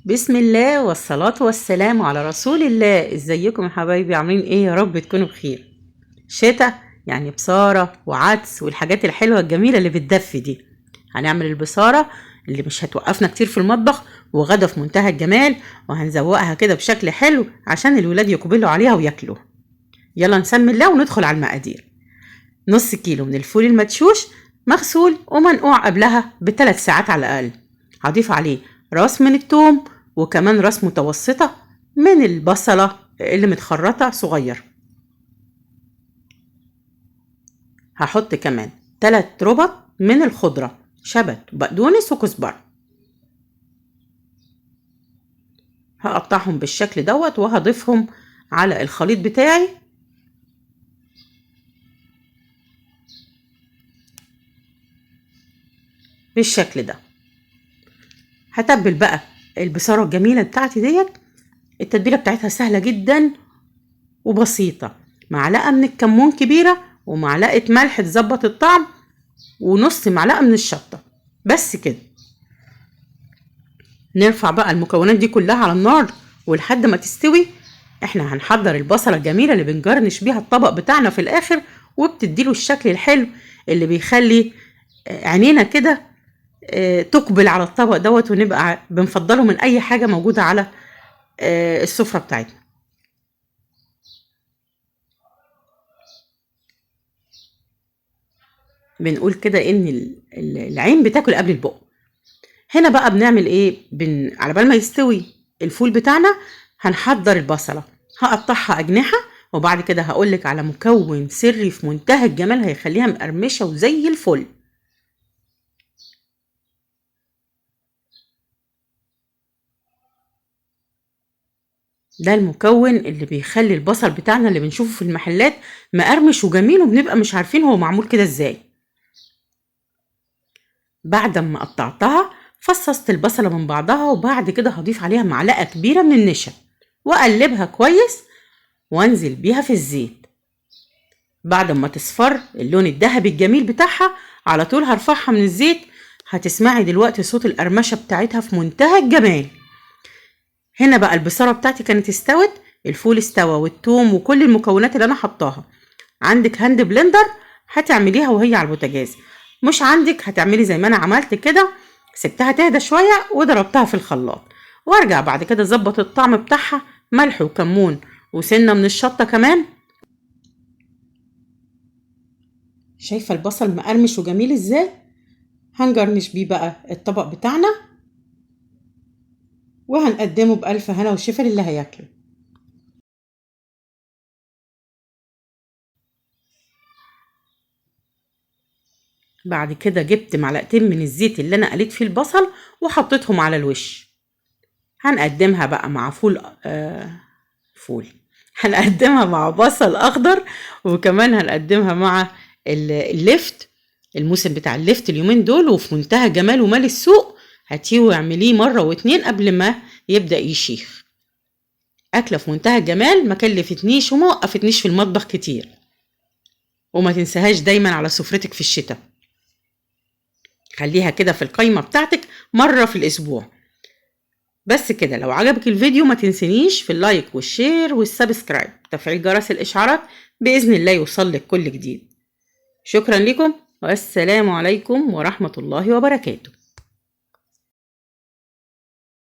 بسم الله والصلاة والسلام على رسول الله. ازيكم يا حبايبي؟ عاملين ايه؟ يا رب تكونوا بخير. شتاء يعني بصارة وعدس والحاجات الحلوة الجميلة اللي بتدفي دي. هنعمل البصارة اللي مش هتوقفنا كتير في المطبخ، وغدا في منتهى الجمال، وهنزوقها كده بشكل حلو عشان الولاد يقبلوا عليها وياكلوها. يلا نسمي الله وندخل على المقادير. نص كيلو من الفول المدشوش مغسول ومنقوع قبلها بثلاث ساعات على الأقل. هضيف عليه راس من التوم، وكمان راس متوسطة من البصلة اللي متخرطة صغير. هحط كمان 3 ربط من الخضرة، شبت وبقدونس وكزبرة. هقطعهم بالشكل دوت وهضيفهم على الخليط بتاعي بالشكل ده. هتبل بقى البصارة الجميلة بتاعتي ديت. التتبيلة بتاعتها سهلة جدا وبسيطة. معلقة من الكمون كبيرة، ومعلقة ملح تظبط الطعم، ونص معلقة من الشطة، بس كده. نرفع بقى المكونات دي كلها على النار ولحد ما تستوي. احنا هنحضر البصلة الجميلة اللي بنجرنش بيها الطبق بتاعنا في الاخر، وبتديله الشكل الحلو اللي بيخلي عينينا كده تقبل على الطبق دوت، ونبقى بنفضله من اي حاجة موجودة على السفرة بتاعتنا. بنقول كده ان العين بتاكل قبل البق. هنا بقى بنعمل ايه؟ على بال ما يستوي الفول بتاعنا هنحضر البصلة. هقطعها اجنحة، وبعد كده هقولك على مكون سري في منتهى الجمال هيخليها مقرمشة وزي الفل. ده المكون اللي بيخلي البصل بتاعنا اللي بنشوفه في المحلات مقرمش وجميل، وبنبقى مش عارفين هو معمول كده ازاي. بعد ما قطعتها فصصت البصلة من بعضها، وبعد كده هضيف عليها معلقة كبيرة من النشا واقلبها كويس، وانزل بيها في الزيت. بعد ما تصفر اللون الذهبي الجميل بتاعها على طول هرفعها من الزيت. هتسمعي دلوقتي صوت القرمشة بتاعتها في منتهى الجمال. هنا بقى البصارة بتاعتي كانت استوت، الفول استوى، والثوم وكل المكونات اللي انا حطاها. عندك هاند بلندر هتعمليها وهي على البوتاجاز، مش عندك هتعملي زي ما انا عملت كده، سبتها تهدى شوية وضربتها في الخلاط، وارجع بعد كده اظبط الطعم بتاعها، ملح وكمون وسنة من الشطة كمان. شايفة البصل مقرمش وجميل ازاي؟ هنجرنش بيه بقى الطبق بتاعنا، وهنقدمه بألف هنا وشفا للي هياكله. بعد كده جبت معلقتين من الزيت اللي انا قليت فيه البصل وحطيتهم على الوش. هنقدمها بقى مع فول. هنقدمها مع بصل اخضر، وكمان هنقدمها مع اللفت. الموسم بتاع اللفت اليومين دول وفي منتهى جمال ومال السوق. هاتيه واعمليه مرة واتنين قبل ما يبدأ يشيخ. أكلة في منتهى الجمال، ما كلفتنيش وما وقفتنيش في المطبخ كتير. وما تنساهاش دايما على سفرتك في الشتاء. خليها كده في القايمة بتاعتك مرة في الأسبوع. بس كده. لو عجبك الفيديو ما تنسنيش في اللايك والشير والسبسكرايب، تفعيل جرس الإشعارات، بإذن الله يوصلك كل جديد. شكرا لكم، والسلام عليكم ورحمة الله وبركاته.